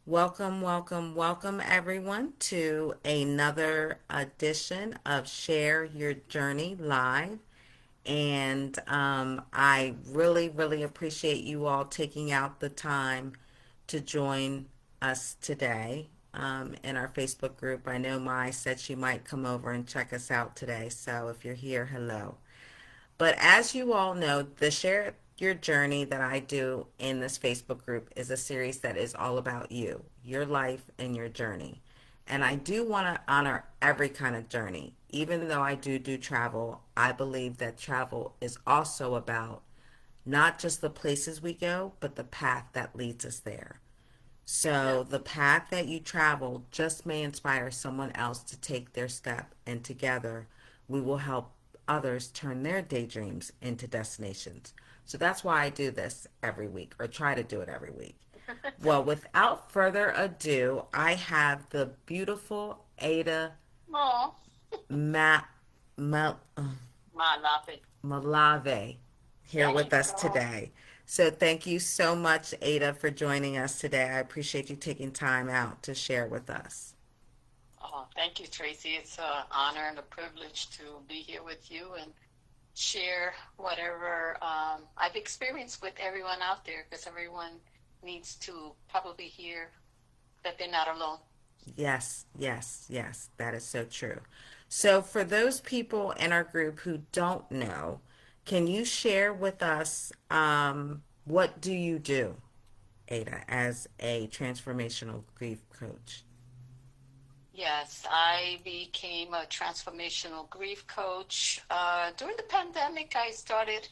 Welcome, welcome, welcome everyone to another edition of Share Your Journey Live. And I really, really appreciate you all taking out the time to join us today in our Facebook group. I know Mai said she might come over and check us out today. So if you're here, hello. But as you all know, the Share Your Journey that I do in this Facebook group is a series that is all about you, your life, and your journey. And I do want to honor every kind of journey. Even though I do travel, I believe that travel is also about not just the places we go, but the path that leads us there. Yeah. So the path that you travel just may inspire someone else to take their step, and together we will help others turn their daydreams into destinations. So that's why I do this every week, or try to do it every week. Well, without further ado, I have the beautiful Ada Oh, Ma- Ma- my love it. Malave here Thank you with us so. today. So thank you so much, Ada, for joining us today. I appreciate you taking time out to share with us. Oh, thank you, Tracy. It's an honor and a privilege to be here with you and share whatever I've experienced with everyone out there, because everyone needs to probably hear that they're not alone. Yes, yes, yes, that is so true. So, for those people in our group who don't know, can you share with us what do you do, Ada, as a transformational grief coach? Yes, I became a transformational grief coach. During the pandemic, I started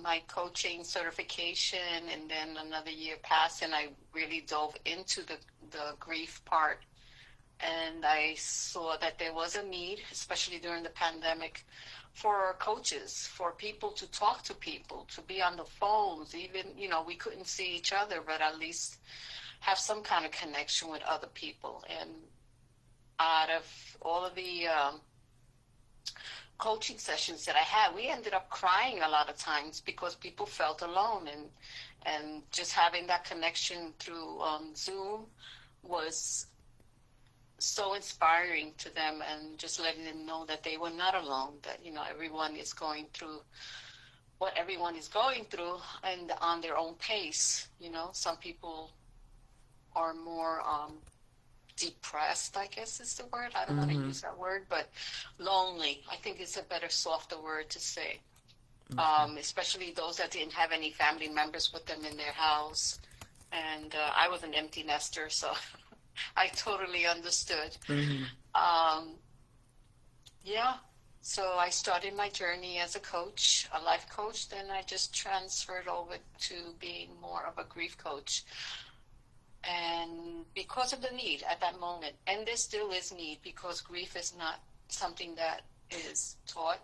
my coaching certification, and then another year passed, and I really dove into the grief part. And I saw that there was a need, especially during the pandemic, for coaches, for people to talk to people, to be on the phones. Even, we couldn't see each other, but at least have some kind of connection with other people. And out of all of the coaching sessions that I had, we ended up crying a lot of times because people felt alone, and just having that connection through Zoom was so inspiring to them, and just letting them know that they were not alone, that everyone is going through what everyone is going through, and on their own pace. Some people are more depressed, I guess is the word. I don't want to Mm-hmm. use that word, but lonely, I think, is a better, softer word to say. Okay. Especially those that didn't have any family members with them in their house. And I was an empty nester, so I totally understood. Mm-hmm. Um, yeah. So I started my journey as a coach, a life coach. Then I just transferred over to being more of a grief coach. And because of the need at that moment, and there still is need, because grief is not something that is taught.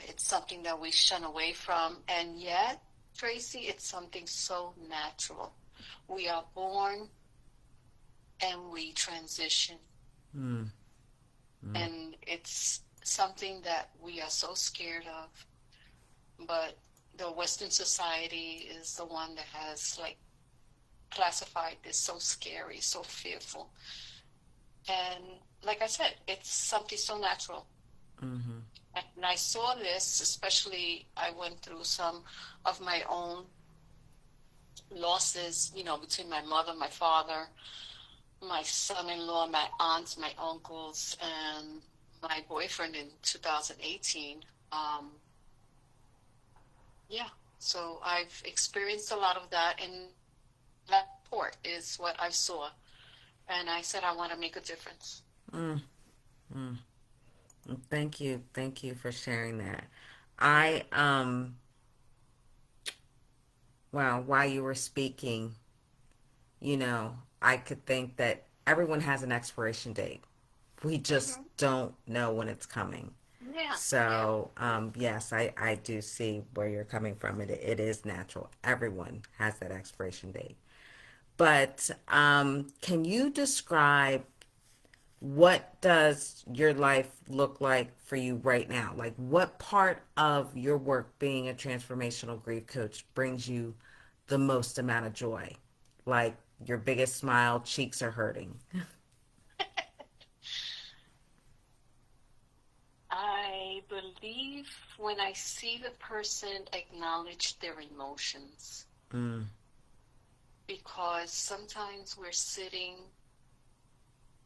It's something that we shun away from. And yet, Tracy, it's something so natural. We are born and we transition. Mm-hmm. And it's something that we are so scared of. But the Western society is the one that has, like, classified this so scary, so fearful. And like I said, it's something so natural. Mm-hmm. And I saw this, especially I went through some of my own losses, between my mother, my father, my son-in-law, my aunts, my uncles, and my boyfriend in 2018. Um, yeah, so I've experienced a lot of that, and that port is what I saw. And I said, I want to make a difference. Mm-hmm. Thank you for sharing that. Yeah. I well, while you were speaking, I could think that everyone has an expiration date. We just Hmm. don't know when it's coming. Yeah. Yeah. So, yes, I do see where you're coming from. It is natural. Everyone has that expiration date. But can you describe what does your life look like for you right now? Like, what part of your work being a transformational grief coach brings you the most amount of joy? Like your biggest smile, cheeks are hurting. I believe when I see the person acknowledge their emotions, Mm, because sometimes we're sitting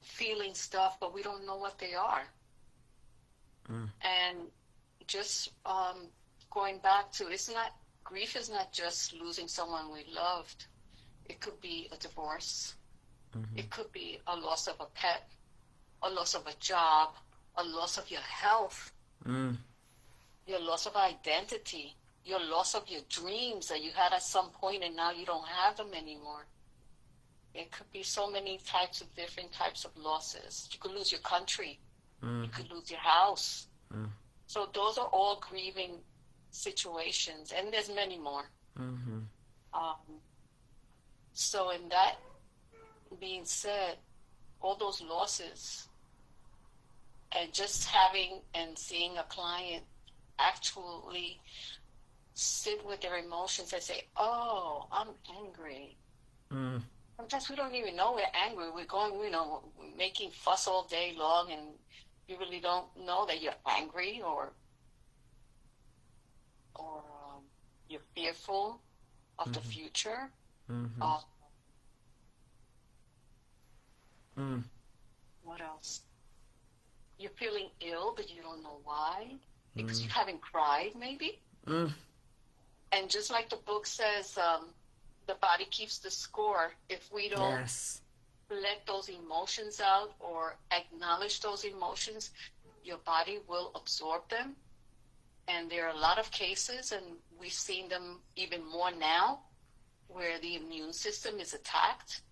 feeling stuff, but we don't know what they are. mm, And just going back to, it's not, grief is not just losing someone we loved. It could be a divorce. mm-hmm, It could be a loss of a pet, a loss of a job, a loss of your health, mm, your loss of identity, your loss of your dreams that you had at some point and now you don't have them anymore. It could be so many types of different types of losses. You could lose your country. You mm, could lose your house. mm, So those are all grieving situations, and there's many more. mm-hmm, Um, so in that being said, all those losses and just having and seeing a client actually sit with their emotions and say, "Oh, I'm angry." mm, Sometimes we don't even know we're angry. We're going, making fuss all day long, and you really don't know that you're angry or you're fearful of the mm-hmm, future. mm-hmm, Uh, mm, what else? You're feeling ill, but you don't know why because mm, you haven't cried, maybe. mm. And just like the book says, the body keeps the score. If we don't Yes. let those emotions out or acknowledge those emotions, your body will absorb them. And there are a lot of cases, and we've seen them even more now, where the immune system is attacked.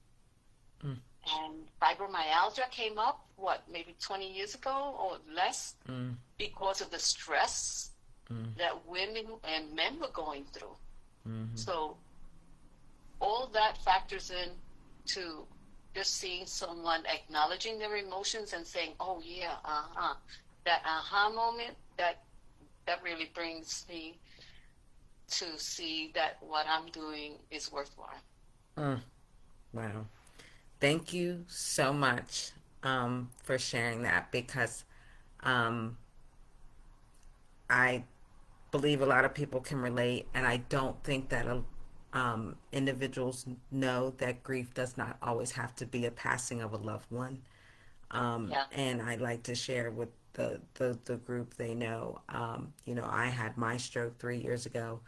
Mm, And fibromyalgia came up, what, maybe 20 years ago or less, mm, because of the stress mm, that women and men were going through. mm-hmm, So all that factors in to just seeing someone acknowledging their emotions and saying, "Oh yeah, uh-huh." That aha moment, that really brings me to see that what I'm doing is worthwhile. mm. Wow. Thank you so much for sharing that because um, I believe a lot of people can relate, and I don't think that individuals know that grief does not always have to be a passing of a loved one. Yeah. And I like to share with the group they know. I had my stroke 3 years ago.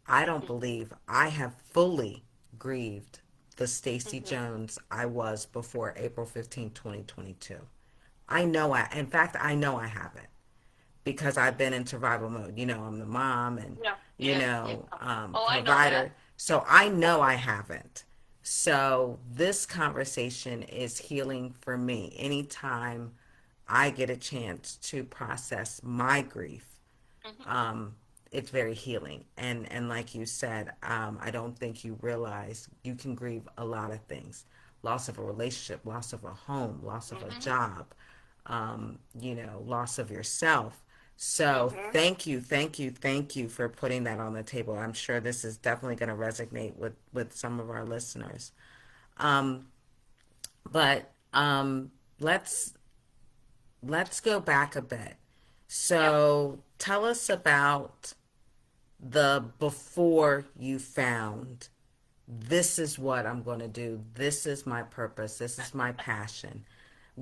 I don't Mm-hmm. believe I have fully grieved the Stacy Mm-hmm. Jones I was before April 15th, 2022. In fact, I know I haven't because I've been in survival mode. I'm the mom and, Yeah. Yeah. Yeah. Oh, I know that. provider. So I know I haven't. So this conversation is healing for me. Anytime I get a chance to process my grief, Mm-hmm. um, it's very healing. And like you said, I don't think you realize you can grieve a lot of things: loss of a relationship, loss of a home, loss of a Mm-hmm. job, loss of yourself. So Mm-hmm. thank you for putting that on the table. I'm sure this is definitely going to resonate with some of our listeners. Um, but let's let's go back a bit. Yep. So tell us about the before you found this is what I'm going to do. This is my purpose. This is my passion.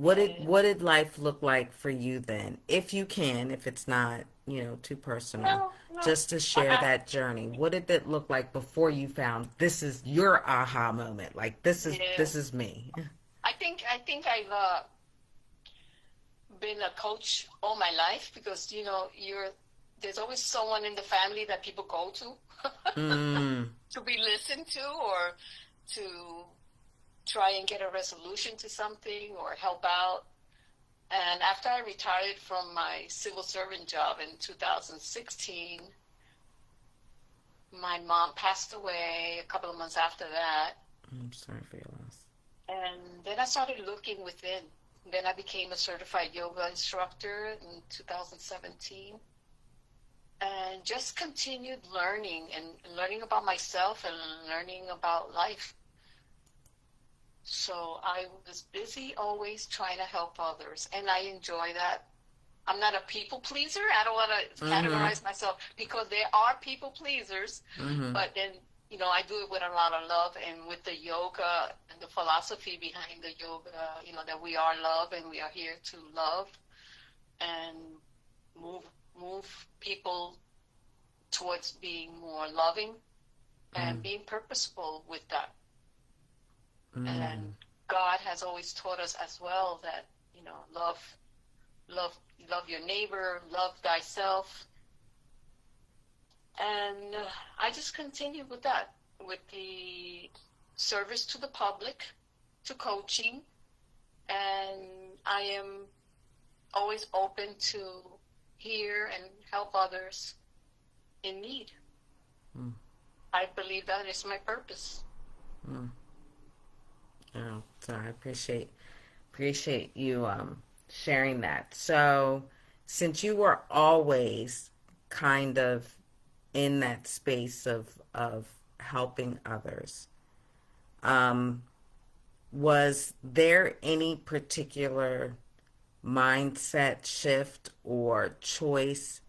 Yeah. What did life look like for you then? If you can, if it's not, too personal, No, no. just to share that journey. What did it look like before you found this is your aha moment? Like Yeah. this is me. I think I've been a coach all my life because you're there's always someone in the family that people go to Mm, to be listened to or to try and get a resolution to something or help out. And after I retired from my civil servant job in 2016, my mom passed away a couple of months after that. I'm sorry for your loss. And then I started looking within. Then I became a certified yoga instructor in 2017. and just continued learning and learning about myself and learning about life. So I was busy always trying to help others, and I enjoy that. I'm not a people pleaser. I don't want to Mm-hmm. categorize myself because there are people pleasers, Mm-hmm. but then, I do it with a lot of love and with the yoga and the philosophy behind the yoga, that we are love and we are here to love and move move people towards being more loving and being purposeful with that. And God has always taught us as well that, love, love, love your neighbor, love thyself. And I just continued with that, with the service to the public, to coaching, and I am always open to hear and help others in need. Mm-hmm. I believe that is my purpose. Oh, so I appreciate you sharing that. So, since you were always kind of in that space of helping others, um, was there any particular mindset shift or choice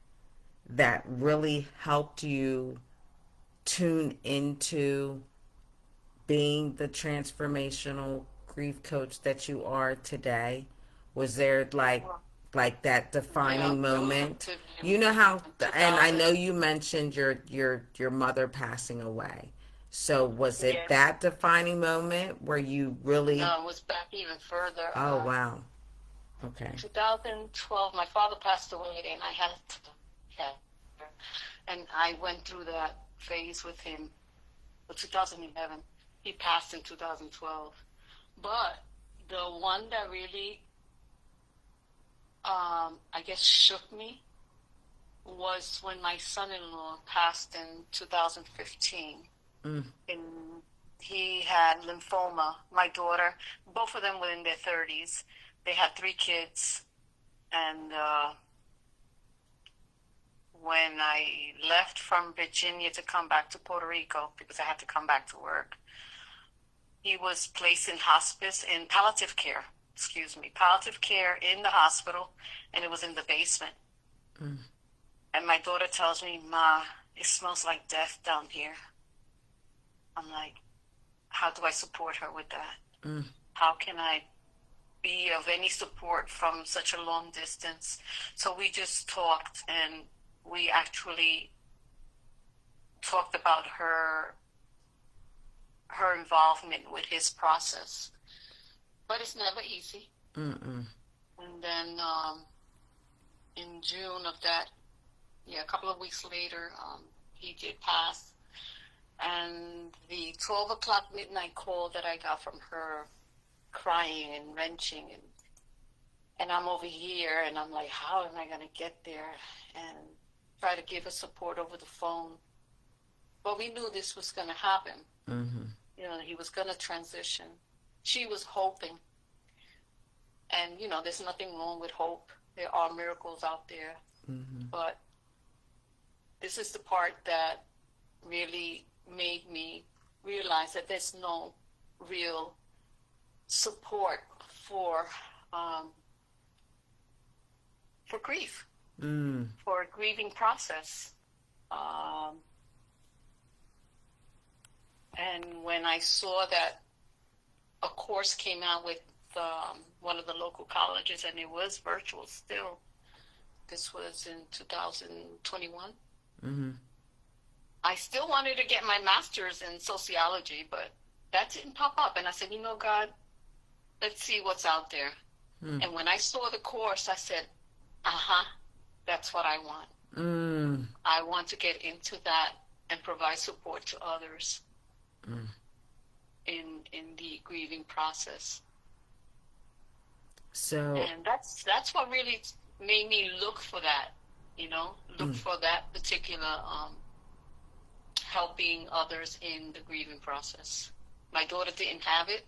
that really helped you tune into being the transformational grief coach that you are today? Was there like that Yeah, defining moment? You know how, in and I 2000. know you mentioned your mother passing away. So was it Yes. that defining moment where you really? No, it was back even further. Oh wow. Okay. 2012, my father passed away, and I had yeah, and I went through that phase with him. For 2011, he passed in 2012. But the one that really, I guess, shook me was when my son-in-law passed in 2015. Mm, And he had lymphoma. My daughter, both of them were in their 30s. They had three kids, and when I left from Virginia to come back to Puerto Rico, because I had to come back to work, he was placed in hospice, in palliative care, excuse me, palliative care in the hospital, and it was in the basement. mm, And my daughter tells me, Ma, it smells like death down here. I'm like, how do I support her with that? mm, How can I be of any support from such a long distance? So we just talked, and we actually talked about her involvement with his process. But it's never easy. mm, And then in June of that, yeah, a couple of weeks later, he did pass. And the 12 o'clock midnight call that I got from her, crying and wrenching, and I'm over here, and I'm like, how am I going to get there? And try to give her support over the phone. But we knew this was going to happen. mm, He was going to transition. She was hoping. And, there's nothing wrong with hope. There are miracles out there. mm, But this is the part that really made me realize that there's no real support um, for grief, mm, for a grieving process. Um, and when I saw that a course came out with one of the local colleges, and it was virtual still. This was in 2021. mm, I still wanted to get my master's in sociology, but that didn't pop up. And I said, God, let's see what's out there. mm, And when I saw the course, I said, that's what I want. mm, I want to get into that and provide support to others mm. in the grieving process. So, And that's what really made me look for that, look mm, for that particular helping others in the grieving process. My daughter didn't have it,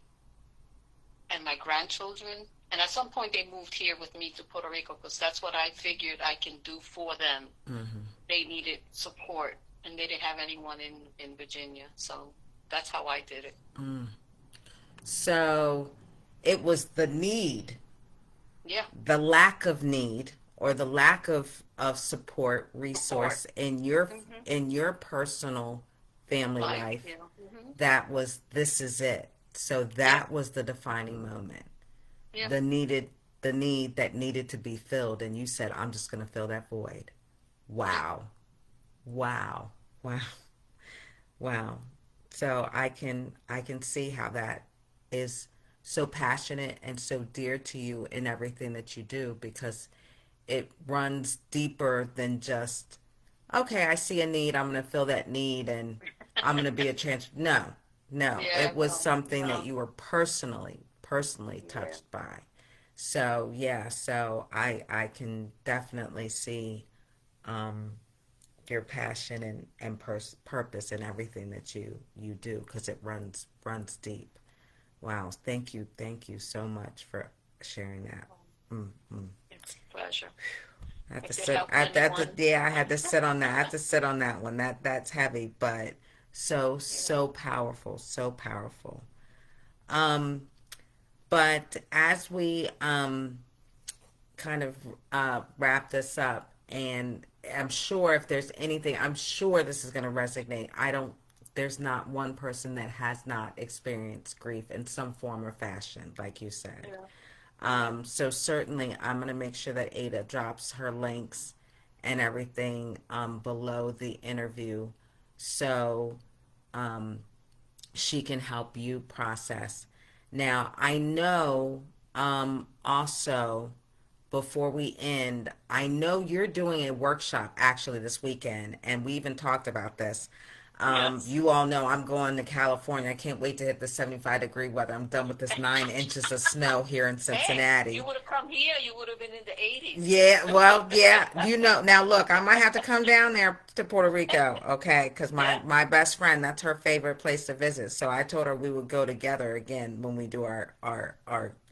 and my grandchildren. And at some point, they moved here with me to Puerto Rico because that's what I figured I can do for them. mm, they needed support and they didn't have anyone in Virginia. So that's how I did it. So it was the need, Yeah, the lack of need, or the lack of support support. resource Hmm. in your personal family Life, life, you know. Hmm. that was, this is it. So Yeah, that was the defining moment. yeah, The needed, the need that needed to be filled, and you said, I'm just going to fill that void. yeah. Wow. Wow. Wow. Wow. So I can see how that is so passionate and so dear to you in everything that you do, because it runs deeper than just, okay, I see a need, I'm going to fill that need, and I'm going to be a trans. No, no, Yeah, it was no, something that no. you were personally Yeah. touched by. So yeah, so I can definitely see um, your passion and purpose in everything that you do, because it runs deep. Wow, thank you so much for sharing that. Mm-hmm. It's a pleasure. I have to If it sit. helps anyone, Yeah, I had to sit on that. I have to sit on that one. That's heavy, but yeah. so powerful, so powerful. Um, but as we kind of wrap this up, and I'm sure if there's anything, I'm sure this is going to resonate. I don't. There's not one person that has not experienced grief in some form or fashion, like you said. Yeah. Yeah. So certainly, I'm going to make sure that Ada drops her links and everything below the interview, so um, she can help you process. Now, I know also, before we end, I know you're doing a workshop actually this weekend, and we even talked about this. Yes. You all know I'm going to California. I can't wait to hit the 75-degree weather. I'm done with this 9 inches of snow here in Hey, you Cincinnati. would have come here, you would have been in the 80s. Yeah, well, yeah, you know. Now, look, I might have to come down there to Puerto Rico, okay? Because Yeah. my best friend, that's her favorite place to visit. So I told her we would go together again when we do our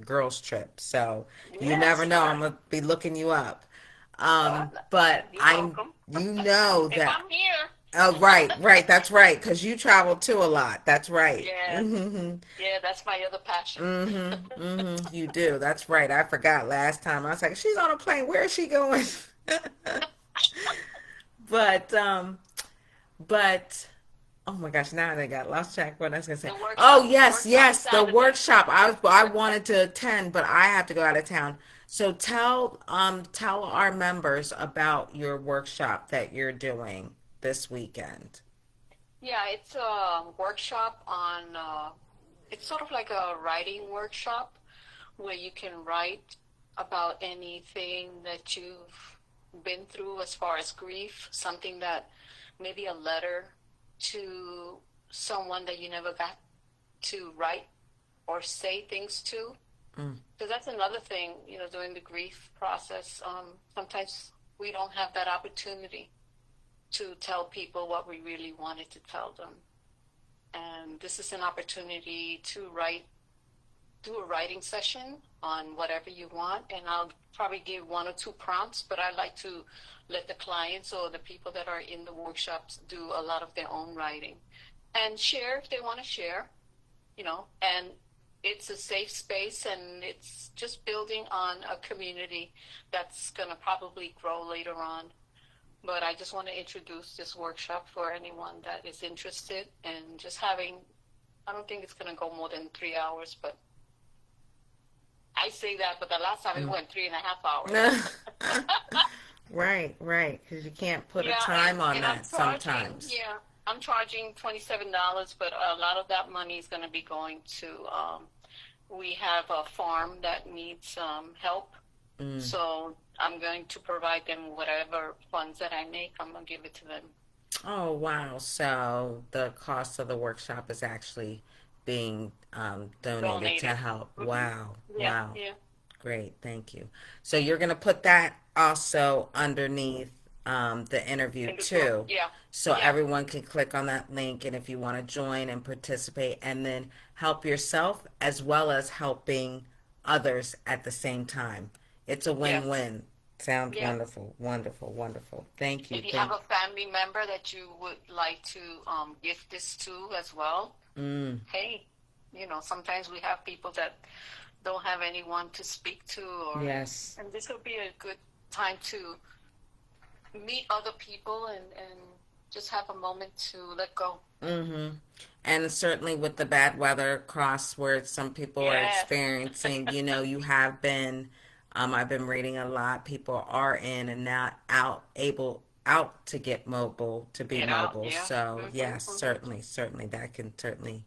girls trip. So you Yeah, never know, I'm sure. gonna be looking you up. Uh, But you're I, welcome. you know If that. I'm here. Oh, right, that's right. Because you travel too a lot. That's right. Yeah. Yeah, that's my other passion. You do. That's right. I forgot last time. I was like, she's on a plane. Where is she going? but but oh my gosh, now I got lost track what I was gonna say. The Oh workshop. The yes, workshop is yes, the Saturday. workshop. I wanted to attend, but I have to go out of town. So tell our members about your workshop that you're doing this weekend. Yeah, it's a workshop on, it's sort of like a writing workshop where you can write about anything that you've been through as far as grief, something that maybe a letter to someone that you never got to write or say things to. Mm, Because that's another thing, during the grief process. Sometimes we don't have that opportunity to tell people what we really wanted to tell them. And this is an opportunity to do a writing session on whatever you want. And I'll probably give one or two prompts, but I like to let the clients or the people that are in the workshops do a lot of their own writing and share if they want to share, and it's a safe space and it's just building on a community that's going to probably grow later on. But I just want to introduce this workshop for anyone that is interested in just having, I don't think it's going to go more than 3 hours, but I say that, but the last time it mm. went 3.5 hours. Right, because you can't put a Yeah, time on and I'm that charging, sometimes. yeah, I'm charging $27, but a lot of that money is going to be going to, we have a farm that needs help. Mm. So I'm going to provide them whatever funds that I make, I'm going to give it to them. Oh, wow. So the cost of the workshop is actually being donated to Donated. help. Hmm. Wow. Yeah, Wow. yeah. Great. Thank you. So you're going to put that also underneath the interview In the group. too. Yeah, So yeah, everyone can click on that link. And if you want to join and participate and then help yourself as well as helping others at the same time, it's a yes. win-win. Sounds Yeah. wonderful, wonderful, wonderful. Thank you. If you have Thank. a family member that you would like to gift this to as well, Mm, hey, sometimes we have people that don't have anyone to speak to, yes. and this will be a good time to meet other people and just have a moment to let go. Mm-hmm. And certainly with the bad weather across where some people are Yes. experiencing, you have been, I've been reading a lot. People are in and not out to get mobile, to be Get out. mobile. Yeah. So Hmm. yes, Hmm. certainly that can certainly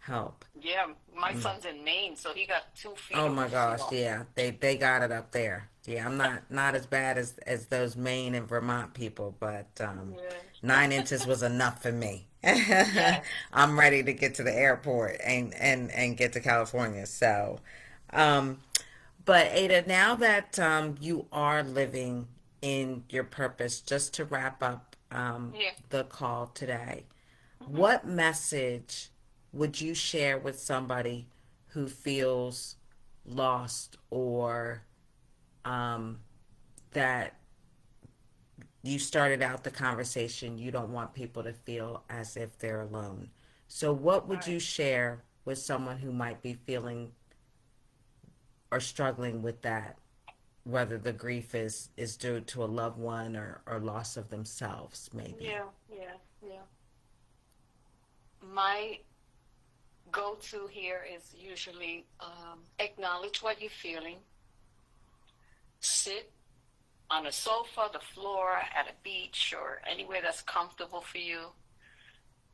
help. Yeah. My son's in Maine, so he got 2 feet Oh of my gosh, snow. yeah, they got it up there. Yeah, I'm not as bad as those Maine and Vermont people, but Yeah. 9 inches was enough for me. Yes. I'm ready to get to the airport and get to California. So, um, but Ada, now that you are living in your purpose, just to wrap up Yeah. the call today, Hmm. what message would you share with somebody who feels lost or um, that you started out the conversation, you don't want people to feel as if they're alone? So, what would Right. you share with someone who might be feeling or struggling with that, whether the grief is due to a loved one or loss of themselves, maybe? Yeah. Yeah. Yeah. My go-to here is usually acknowledge what you're feeling. Sit on a sofa, the floor, at a beach, or anywhere that's comfortable for you,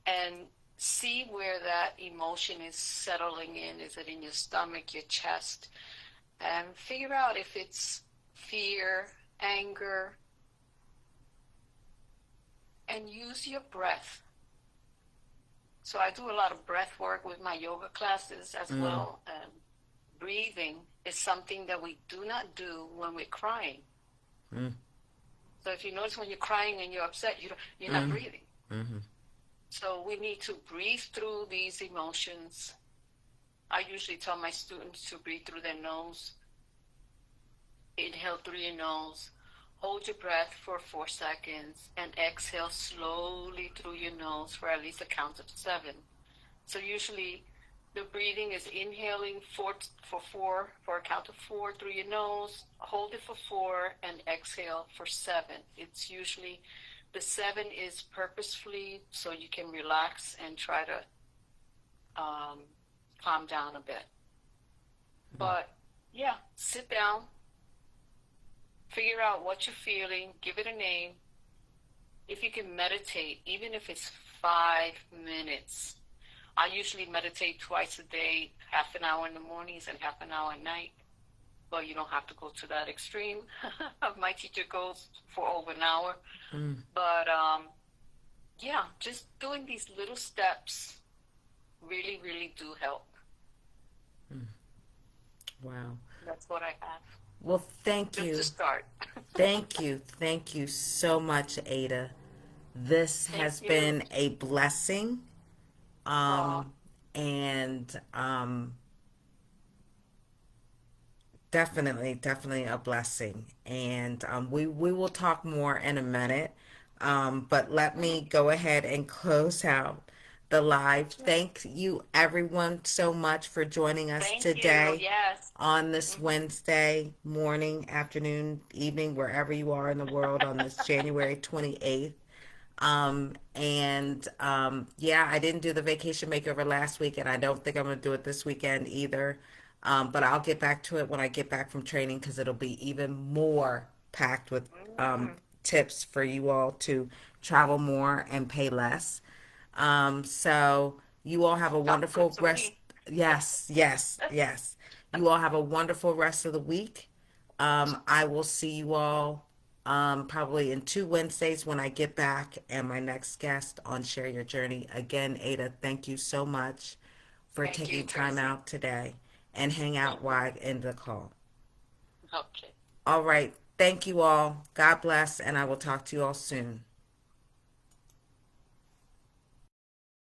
and see where that emotion is settling in. Is it in your stomach, your chest? And figure out if it's fear, anger, and use your breath. So I do a lot of breath work with my yoga classes as Mm, well. And breathing is something that we do not do when we're crying. mm, So if you notice when you're crying and you're upset, you're not mm, breathing. mm, So we need to breathe through these emotions. I usually tell my students to breathe through their nose. Inhale through your nose, hold your breath for 4 seconds, and exhale slowly through your nose for at least a count of 7. So usually the breathing is inhaling for a count of 4 through your nose, hold it for 4, and exhale for 7. It's usually the 7 is purposefully so you can relax and try to um, calm down a bit. But yeah, sit down, figure out what you're feeling, give it a name. If you can meditate, even if it's 5 minutes, I usually meditate twice a day, half an hour in the mornings and half an hour at night. But you don't have to go to that extreme. My teacher goes for over an hour. mm, But yeah, just doing these little steps really, really do help. mm. Wow. That's what I have. Well, thank Just to you. start. Thank you. Thank you so much, Ada. This Thank has you. been a blessing. Uh, Um, and definitely a blessing. And we will talk more in a minute. But let mhm. me go ahead and close out the live. Sure. Thank you, everyone, so much for joining us Thank you. today Yes. on this Hmm. Wednesday morning, afternoon, evening, wherever you are in the world on this January 28th. Yeah, I didn't do the vacation makeover last week, and I don't think I'm going to do it this weekend either. But I'll get back to it when I get back from training because it'll be even more packed with Mm-hmm. tips for you all to travel more and pay less. So you all have a Sounds good wonderful to rest. me. Yes. You all have a wonderful rest of the week. I will see you all probably in 2 Wednesdays when I get back and my next guest on Share Your Journey. Again, Ada, thank you so much for Thank you, taking time Tracy. out today and hang Thank out you. while I end the call. Okay. All right. Thank you all. God bless, and I will talk to you all soon.